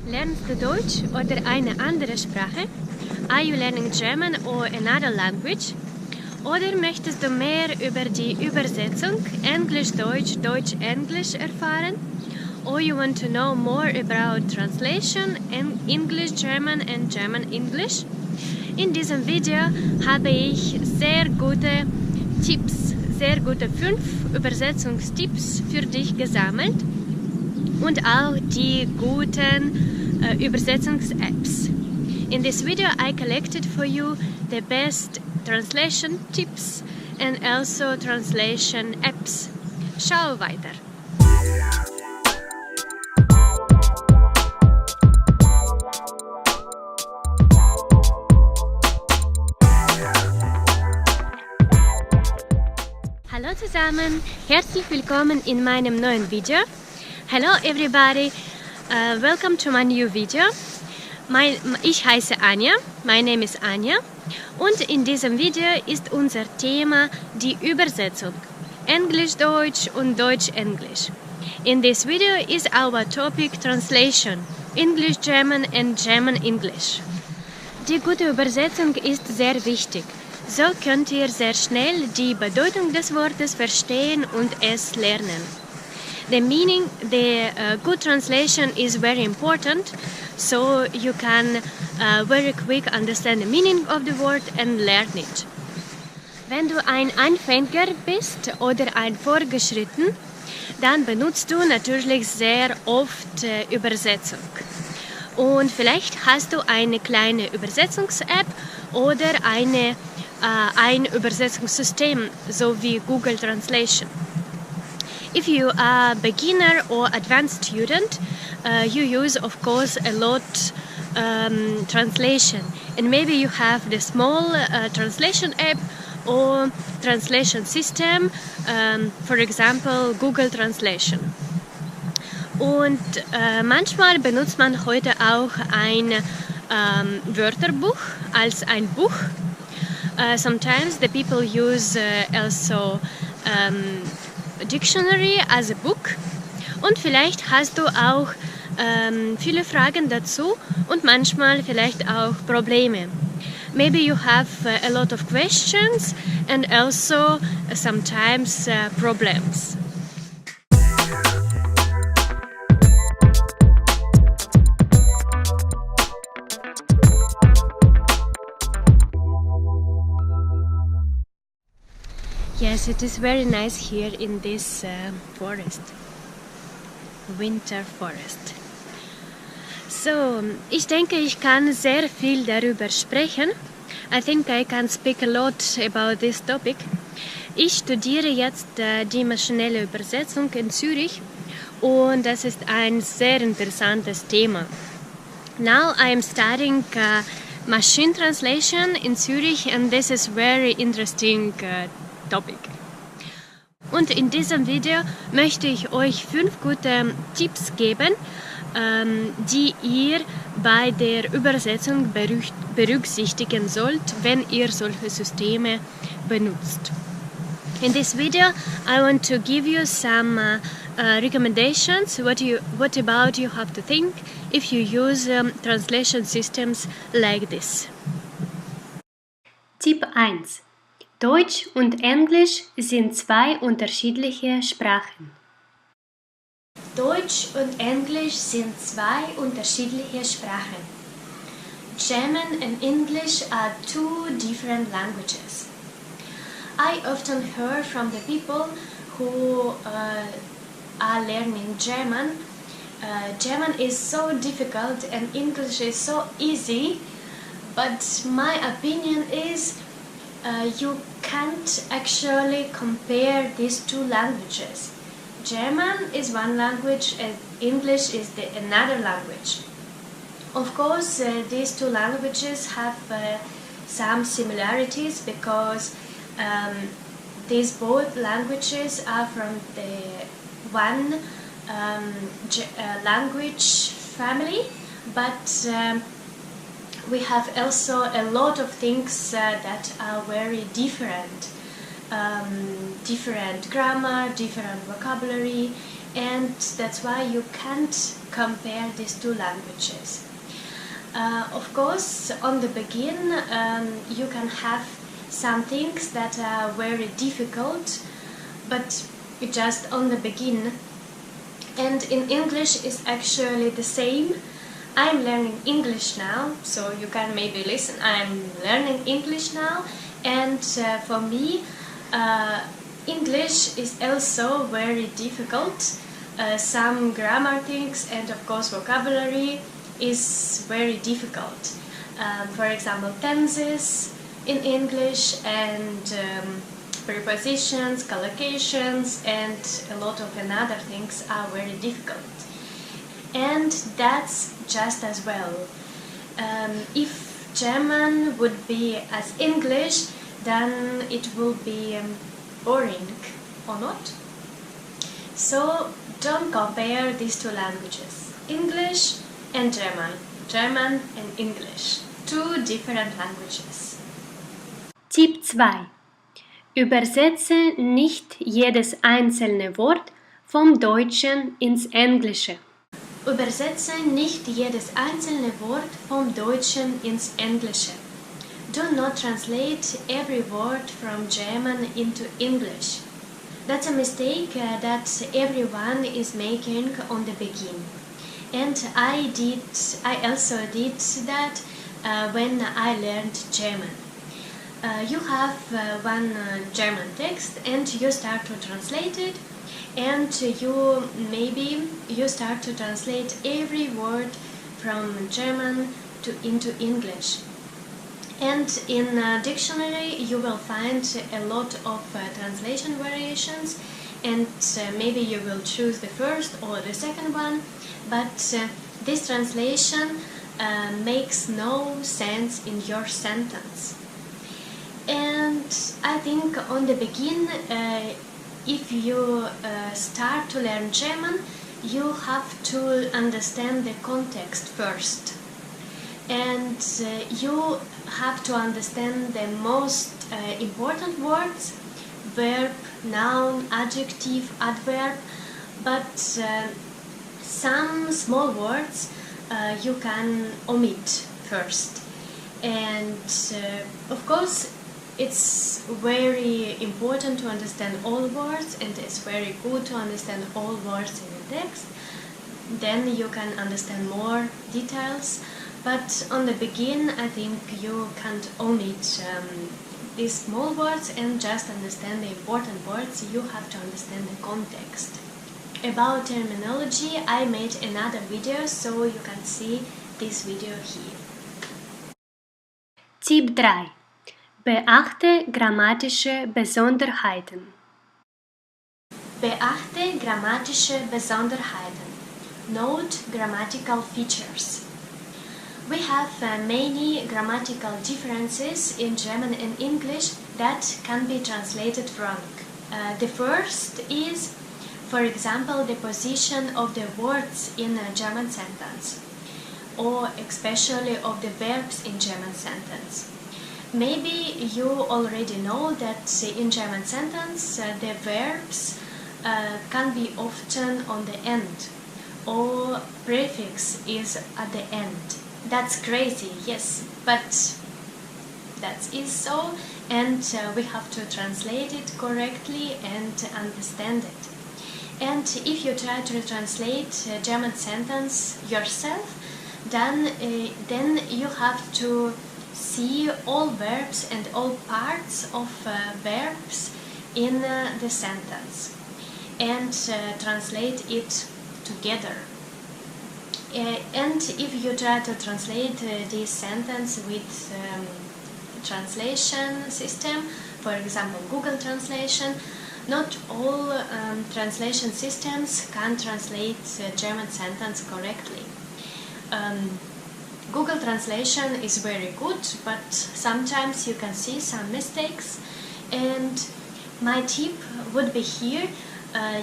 Lernst du Deutsch oder eine andere Sprache? Are you learning German or another language? Oder möchtest du mehr über die Übersetzung Englisch-Deutsch, Deutsch-Englisch erfahren? Or you want to know more about translation in English-German and German-English? In diesem Video habe ich sehr gute Tipps, sehr gute 5 Übersetzungstipps für dich gesammelt und auch die guten Übersetzungs-Apps. In this video I collected for you the best translation tips and also translation apps. Schau weiter. Hallo zusammen, herzlich willkommen in meinem neuen Video. Hello everybody, welcome to my new video. Ich heiße Anja, my name is Anja und in diesem Video ist unser Thema die Übersetzung Englisch-Deutsch und Deutsch-Englisch. In this video is our topic translation English-German and German-English. Die gute Übersetzung ist sehr wichtig. So könnt ihr sehr schnell die Bedeutung des Wortes verstehen und es lernen. The good translation is very important, so you can very quick understand the meaning of the word and learn it. Wenn du ein Anfänger bist oder ein Fortgeschritten, dann benutzt du natürlich sehr oft Übersetzung. Und vielleicht hast du eine kleine Übersetzungs-App oder ein Übersetzungssystem, so wie Google Translation. If you are a beginner or advanced student, you use of course a lot translation, and maybe you have the small translation app or translation system, for example Google Translation. Und manchmal benutzt man heute auch ein Wörterbuch als ein Buch. Sometimes the people use also dictionary as a book, und vielleicht hast du auch viele Fragen dazu und manchmal vielleicht auch Probleme. Maybe you have a lot of questions and also sometimes problems. Yes, it is very nice here in this forest, winter forest. So, ich denke, ich kann sehr viel darüber sprechen. I think I can speak a lot about this topic. Ich studiere jetzt die maschinelle Übersetzung in Zürich und das ist ein sehr interessantes Thema. Now I am studying machine translation in Zürich and this is very interesting topic. Und in diesem Video möchte ich euch 5 gute Tipps geben, die ihr bei der Übersetzung berücksichtigen sollt, wenn ihr solche Systeme benutzt. In this video I want to give you some recommendations what about you have to think if you use translation systems like this. Tipp 1. Deutsch und Englisch sind 2 unterschiedliche Sprachen. Deutsch und Englisch sind 2 unterschiedliche Sprachen. German and English are 2 different languages. I often hear from the people who are learning German. German is so difficult and English is so easy, but my opinion is you can't actually compare these 2 languages. German is one language and English is another language. Of course, these 2 languages have some similarities because these both languages are from the one language family, but we have also a lot of things that are very different. Different grammar, different vocabulary, and that's why you can't compare these two languages. Of course, on the begin, you can have some things that are very difficult, but just on the begin. And in English is actually the same. I'm learning English now, so you can maybe listen. I'm learning English now, and for me, English is also very difficult. Some grammar things and of course vocabulary is very difficult. For example, tenses in English and prepositions, collocations, and a lot of another things are very difficult. And that's just as well. If German would be as English, then it will be boring, or not? So don't compare these two languages, English and German, German and English, two different languages. Tipp 2. Übersetze nicht jedes einzelne Wort vom Deutschen ins Englische. Übersetze nicht jedes einzelne Wort vom Deutschen ins Englische. Do not translate every word from German into English. That's a mistake that everyone is making on the beginning. And I also did that when I learned German. You have one German text and you start to translate it, and you start to translate every word from German into English. And in a dictionary you will find a lot of translation variations, and maybe you will choose the first or the second one, but this translation makes no sense in your sentence. And I think on the begin, if you start to learn German, you have to understand the context first. And you have to understand the most important words, verb, noun, adjective, adverb, but some small words you can omit first. And of course, it's very important to understand all words, and it's very good to understand all words in the text. Then you can understand more details. But on the begin, I think you can't omit these small words and just understand the important words. You have to understand the context. About terminology, I made another video, so you can see this video here. Tipp 3. Beachte grammatische Besonderheiten. Beachte grammatische Besonderheiten. Note grammatical features. We have many grammatical differences in German and English that can be translated wrong. The first is, for example, the position of the words in a German sentence, or especially of the verbs in German sentence. Maybe you already know that in German sentence the verbs can be often on the end, or prefix is at the end. That's crazy, yes, but that is so, and we have to translate it correctly and understand it. And if you try to translate a German sentence yourself, then you have to see all verbs and all parts of verbs in the sentence and translate it together. And if you try to translate this sentence with translation system, for example Google Translation, not all translation systems can translate a German sentence correctly. Google Translation is very good, but sometimes you can see some mistakes, and my tip would be here,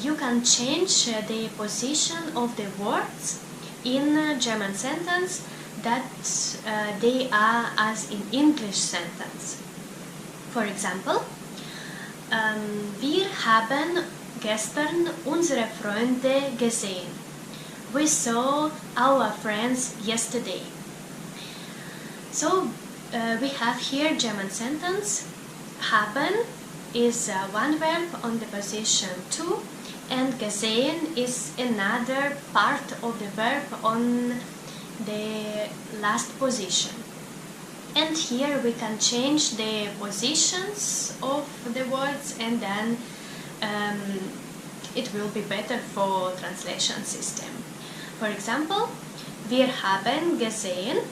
you can change the position of the words in a German sentence that they are as in English sentence. For example, wir haben gestern unsere Freunde gesehen. We saw our friends yesterday. So we have here German sentence. Haben is one verb on the position to, and gesehen is another part of the verb on the last position. And here we can change the positions of the words, and then it will be better for translation system. For example, wir haben gesehen.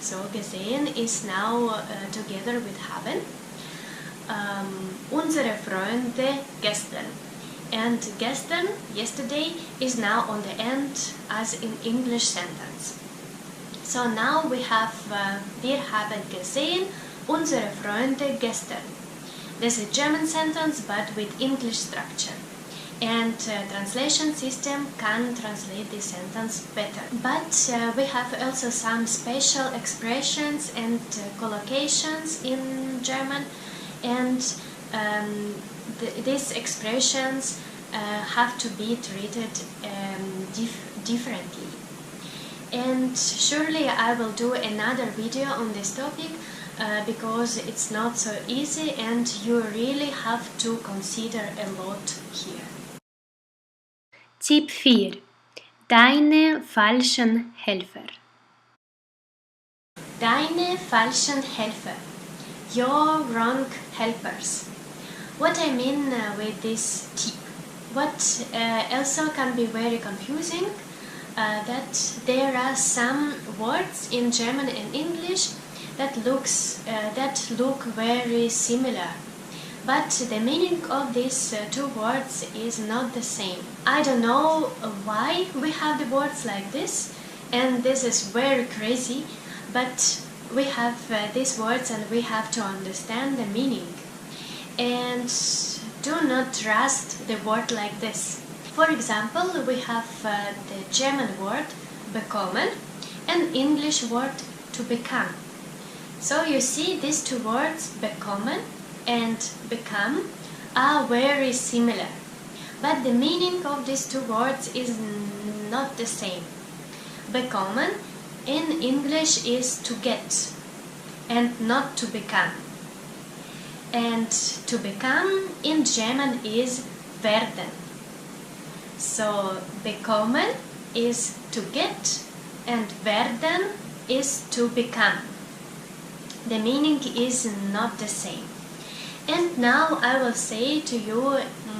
So gesehen is now together with haben. Unsere Freunde gestern. And gestern, yesterday, is now on the end as in English sentence. So now we have wir haben gesehen unsere Freunde gestern. This is a German sentence but with English structure. And translation system can translate this sentence better. But we have also some special expressions and collocations in German, and these expressions have to be treated differently. And surely I will do another video on this topic because it's not so easy and you really have to consider a lot here. Tipp 4. Deine falschen Helfer. Deine falschen Helfer. Your wrong helpers. What I mean with this tip, what also can be very confusing, that there are some words in German and English that look very similar, but the meaning of these two words is not the same. I don't know why we have the words like this, and this is very crazy, but we have these words and we have to understand the meaning. And do not trust the word like this. For example, we have the German word bekommen and English word to become. So you see these two words bekommen and become are very similar, but the meaning of these two words is not the same. Bekommen in English is to get and not to become. And to become in German is werden. So bekommen is to get and werden is to become. The meaning is not the same. And now I will say to you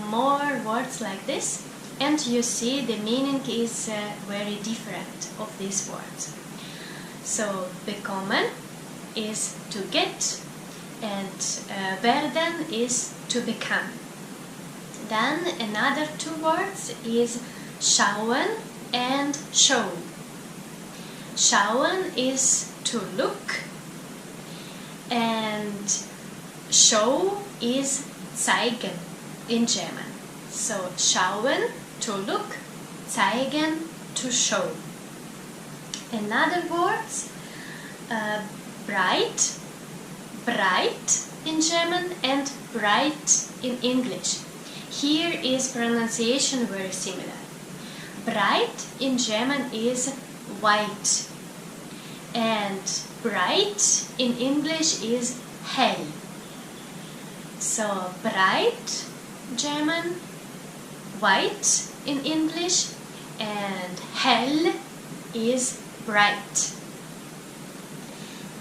more words like this, and you see the meaning is very different of these words. So bekommen is to get and werden is to become. Then another two words is schauen and show. Schauen is to look and show is zeigen in German. So schauen to look, zeigen to show. Another words bright, bright in German and bright in English. Here is pronunciation very similar. Bright in German is white and bright in English is hell. So bright German, white in English, and hell is bright.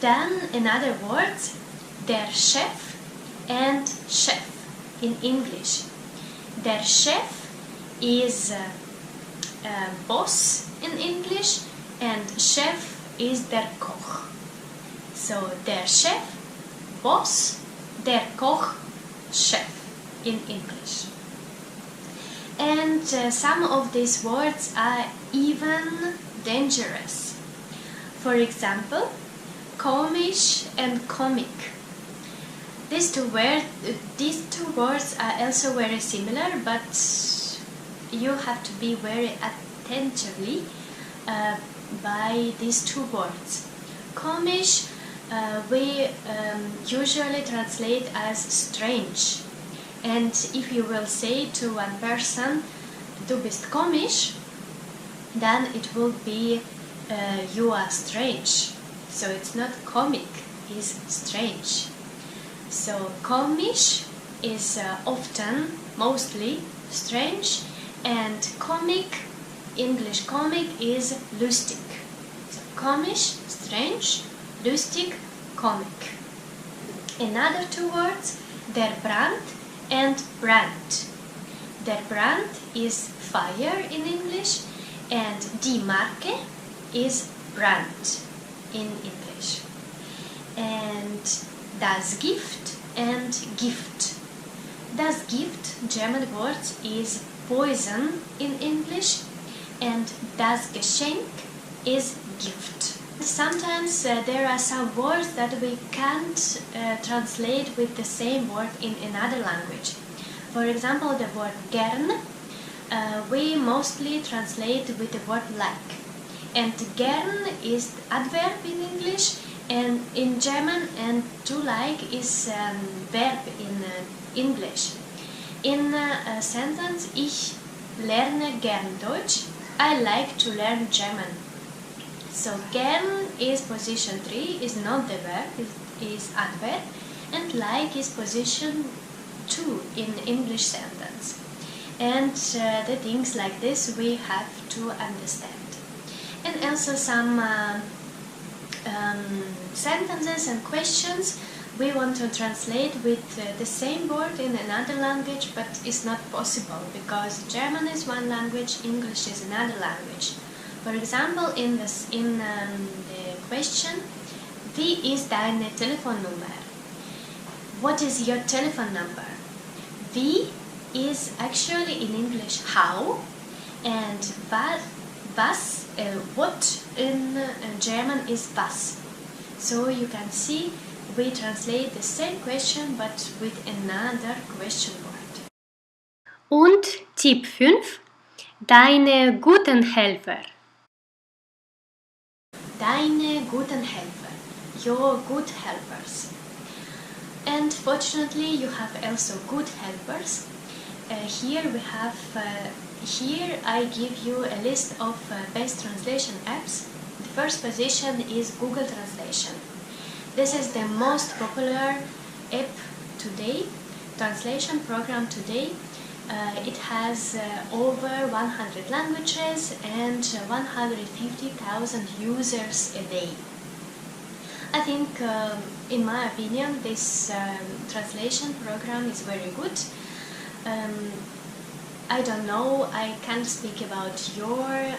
Then another word, der Chef and chef in English. Der Chef is boss in English and chef is der Koch. So der Chef, boss, der Koch, chef in English. And some of these words are even dangerous. For example, komisch and comic. These two words are also very similar, but you have to be very attentively by these two words. Komisch we usually translate as strange, And if you will say to one person, du bist komisch, then it will be you are strange. So it's not comic, it's strange. So komisch is often, mostly, strange, and comic, English comic, is lustig. So komisch, strange, lustig, comic. Another two words, der Brand and brand. Der Brand is fire in English, and die Marke is brand in English. And das Gift and gift. Das Gift, German word, is poison in English, and das Geschenk is gift. Sometimes there are some words that we can't translate with the same word in another language. For example, the word gern, we mostly translate with the word like. And gern is adverb in English, and in German, and to like is verb in English. In a sentence, ich lerne gern Deutsch, I like to learn German. So gern is position 3, is not the verb, is adverb, and like is position 2 in English sentence. And the things like this we have to understand. And also some sentences and questions we want to translate with the same word in another language, but it's not possible because German is one language, English is another language. For example, in the question, wie ist deine Telefonnummer? What is your telephone number? Wie is actually in English how, and was, what in German is was. So you can see we translate the same question but with another question word. Und Tipp 5, deine guten Helfer. Deine guten Helfer, your good helpers. And fortunately you have also good helpers. Here I give you a list of best translation apps. The first position is Google Translation. This is the most popular app today, translation program today. It has over 100 languages and 150,000 users a day. I think, in my opinion, this translation program is very good. I don't know, I can't speak about your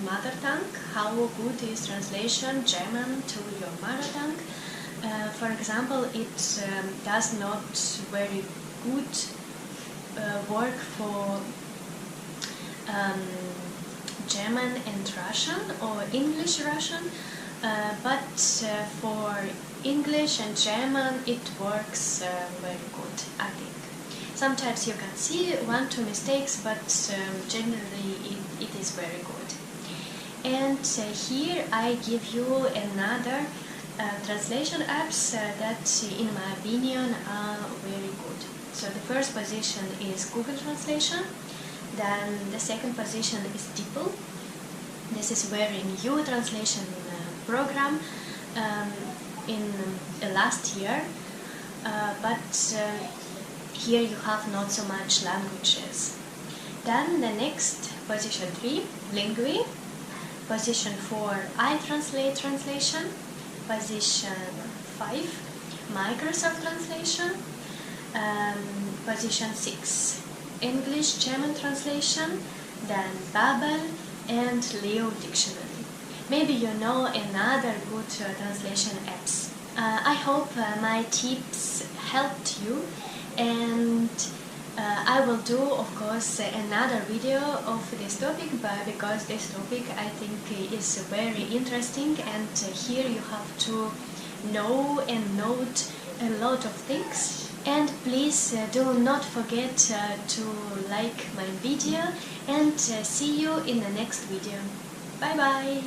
mother tongue, how good is translation German to your mother tongue. For example, it does not very good work for German and Russian or English Russian, but for English and German it works very good, I think. Sometimes you can see 1-2 mistakes, but generally it is very good. And here I give you another translation apps that in my opinion are very good. So the first position is Google Translation, then the second position is DeepL. This is very new translation program in the last year, but here you have not so much languages. Then the next, position 3, Lingui. Position 4, iTranslate translation. Position 5, Microsoft Translation. Position 6, English-German translation. Then Babel and Leo Dictionary. Maybe you know another good translation apps. I hope my tips helped you, and I will do, of course, another video of this topic, but because this topic I think is very interesting, and here you have to know and note a lot of things. And please do not forget to like my video, and see you in the next video. Bye bye!